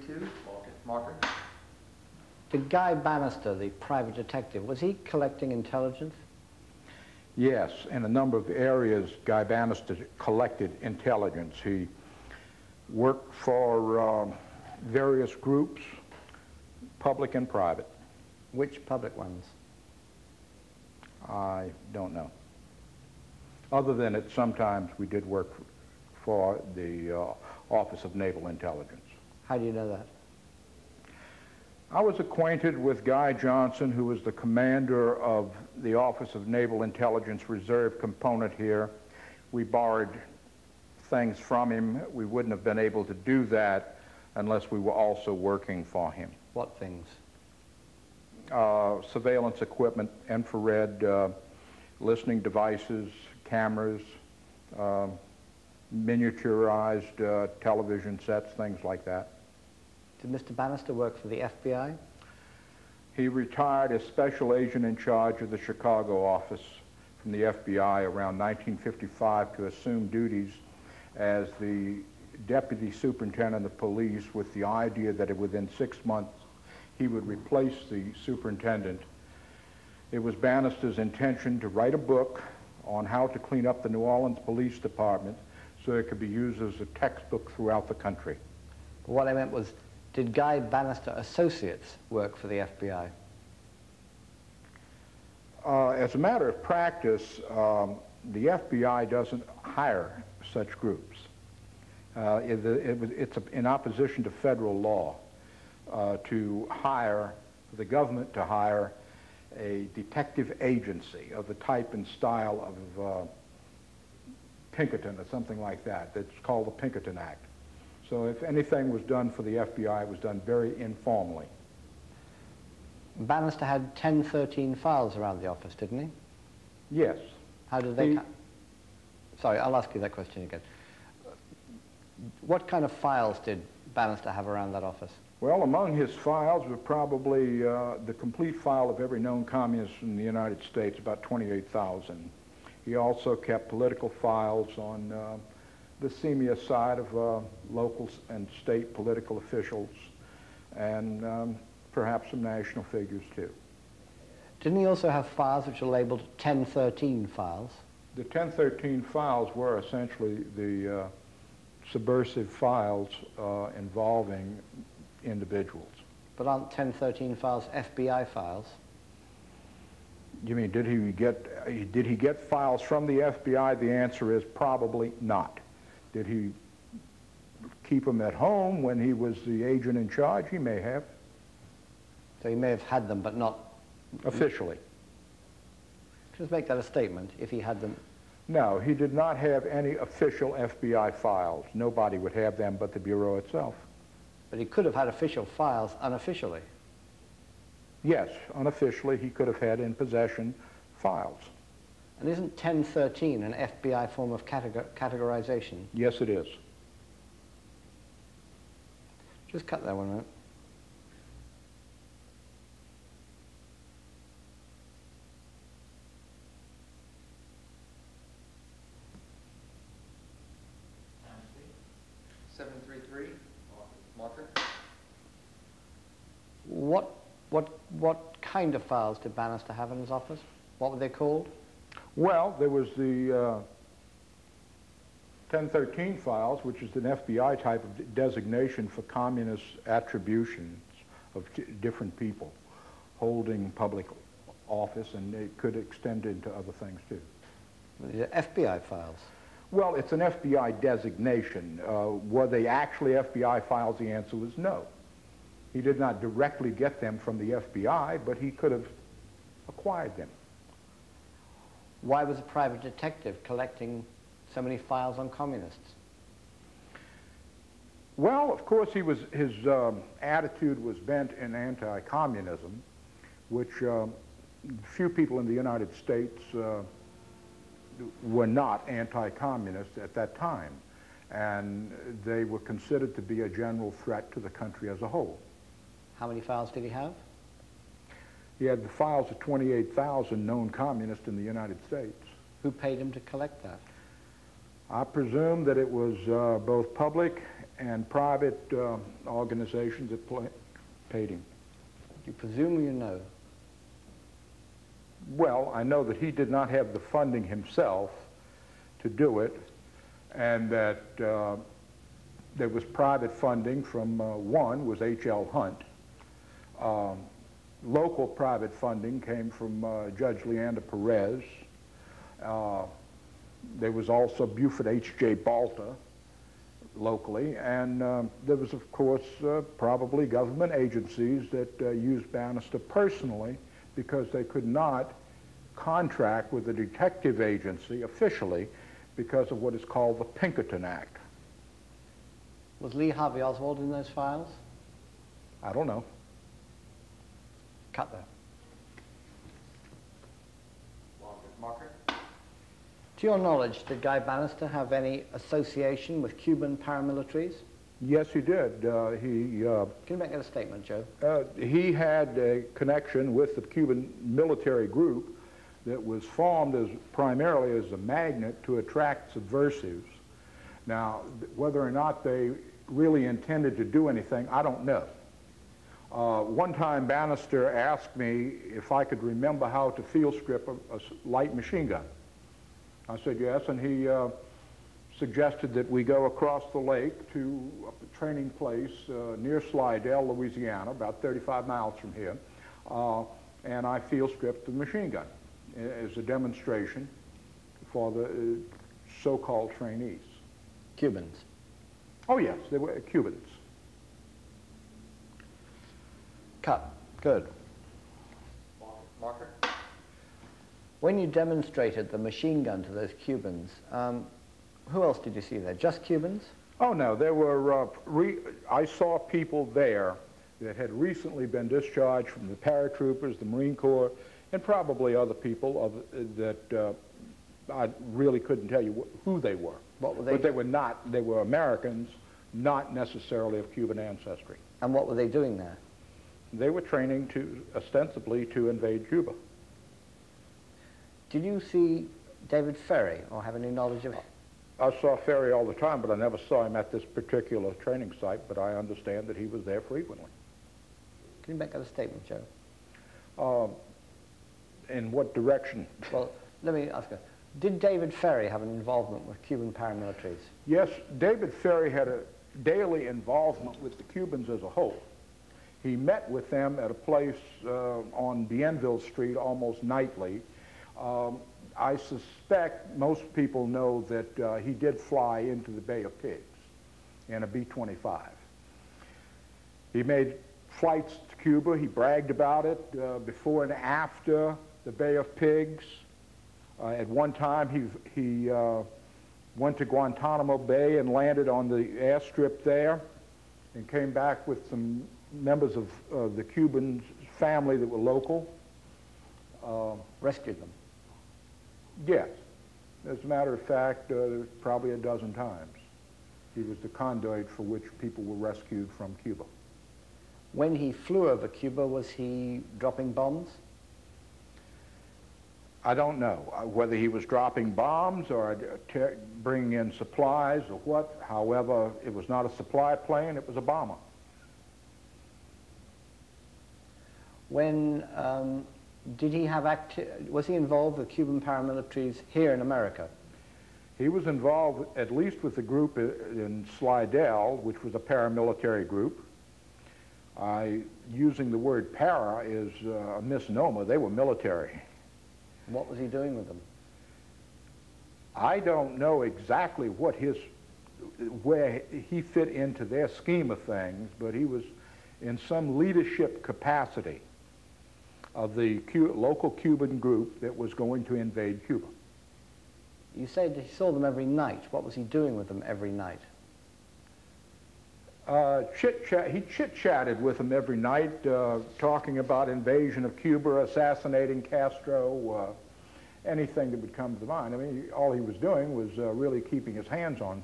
732, marker. Did Guy Bannister, the private detective, was he collecting intelligence? Yes, in a number of areas, Guy Bannister collected intelligence. He worked for various groups, public and private. Which public ones? I don't know. Other than that sometimes we did work for the Office of Naval Intelligence. How do you know that? I was acquainted with Guy Johnson, who was the commander of the Office of Naval Intelligence Reserve component here. We borrowed things from him. We wouldn't have been able to do that unless we were also working for him. What things? Surveillance equipment, infrared, listening devices, cameras, miniaturized television sets, things like that. Did Mr. Bannister work for the FBI? He retired as special agent in charge of the Chicago office from the FBI around 1955 to assume duties as the deputy superintendent of police with the idea that within 6 months he would replace the superintendent. It was Bannister's intention to write a book on how to clean up the New Orleans Police Department so it could be used as a textbook throughout the country. What I meant was, did Guy Bannister Associates work for the FBI? As a matter of practice, the FBI doesn't hire such groups. It's in opposition to federal law to hire, the government to hire a detective agency of the type and style of Pinkerton or something like that. It's called the Pinkerton Act. So if anything was done for the FBI, it was done very informally. Bannister had 1013 files around the office, didn't he? Yes. How did they... Sorry, I'll ask you that question again. What kind of files did Bannister have around that office? Well, among his files were probably the complete file of every known communist in the United States, about 28,000. He also kept political files on the senior side of local and state political officials, and perhaps some national figures too. Didn't he also have files which are labeled 1013 files? The 1013 files were essentially the subversive files involving individuals. But aren't 1013 files FBI files? You mean, did he get files from the FBI? The answer is probably not. Did he keep them at home when he was the agent in charge? He may have. So he may have had them, but not... Officially. Just make that a statement, if he had them. No, he did not have any official FBI files. Nobody would have them but the Bureau itself. But he could have had official files unofficially. Yes, unofficially he could have had in possession files. And isn't 1013 an FBI form of categorization? Yes, it is. Just cut that one out. Marker. What kind of files did Bannister have in his office? What were they called? Well, there was the 1013 files, which is an FBI type of designation for communist attributions of different people holding public office, and it could extend into other things too. The FBI files? Well, it's an FBI designation. Were they actually FBI files? The answer was no. He did not directly get them from the FBI, but he could have acquired them. Why was a private detective collecting so many files on communists? Well, of course, his attitude was bent in anti-communism, which few people in the United States were not anti-communist at that time, and they were considered to be a general threat to the country as a whole. How many files did he have? He had the files of 28,000 known communists in the United States. Who paid him to collect that? I presume that it was both public and private organizations that paid him. You presume you know? Well, I know that he did not have the funding himself to do it, and that there was private funding from, one was H.L. Hunt. Local private funding came from Judge Leander Perez. There was also Buford H.J. Balta locally, and there was, of course, probably government agencies that used Bannister personally because they could not contract with the detective agency officially because of what is called the Pinkerton Act. Was Lee Harvey Oswald in those files? I don't know. Cut that. Marker. To your knowledge, did Guy Bannister have any association with Cuban paramilitaries? Yes, he did. Can you make a statement, Joe? He had a connection with the Cuban military group that was formed as primarily as a magnet to attract subversives. Now, whether or not they really intended to do anything, I don't know. One time Bannister asked me if I could remember how to field strip a light machine gun. I said yes, and he suggested that we go across the lake to a training place near Slidell, Louisiana, about 35 miles from here, and I field stripped the machine gun as a demonstration for the so-called trainees. Cubans? Oh yes, they were Cubans. Cut. Good. Marker. When you demonstrated the machine gun to those Cubans, who else did you see there? Just Cubans? Oh no, there were, I saw people there that had recently been discharged from the paratroopers, the Marine Corps, and probably other people that I really couldn't tell you who they were. What were they? But they were not, they were Americans, not necessarily of Cuban ancestry. And what were they doing there? They were training ostensibly to invade Cuba. Did you see David Ferrie, or have any knowledge of him? I saw Ferrie all the time, but I never saw him at this particular training site, but I understand that he was there frequently. Can you make that a statement, Joe? In what direction? Well, let me ask you. Did David Ferrie have an involvement with Cuban paramilitaries? Yes, David Ferrie had a daily involvement with the Cubans as a whole. He met with them at a place on Bienville Street almost nightly. I suspect most people know that he did fly into the Bay of Pigs in a B-25. He made flights to Cuba. He bragged about it before and after the Bay of Pigs. At one time, he went to Guantanamo Bay and landed on the airstrip there and came back with some members of the Cuban family that were local. Rescued them? Yes. As a matter of fact, probably a dozen times. He was the conduit for which people were rescued from Cuba. When he flew over Cuba, was he dropping bombs? I don't know whether he was dropping bombs or bringing in supplies or what. However, it was not a supply plane, it was a bomber. When did he have was he involved with Cuban paramilitaries here in America? He was involved at least with the group in Slidell, which was a paramilitary group. Using the word para is a misnomer. They were military. What was he doing with them? I don't know exactly where he fit into their scheme of things, but he was in some leadership capacity of the local Cuban group that was going to invade Cuba. You said he saw them every night. What was he doing with them every night? He chit-chatted with them every night, talking about invasion of Cuba, assassinating Castro, anything that would come to mind. I mean, all he was doing was really keeping his hands on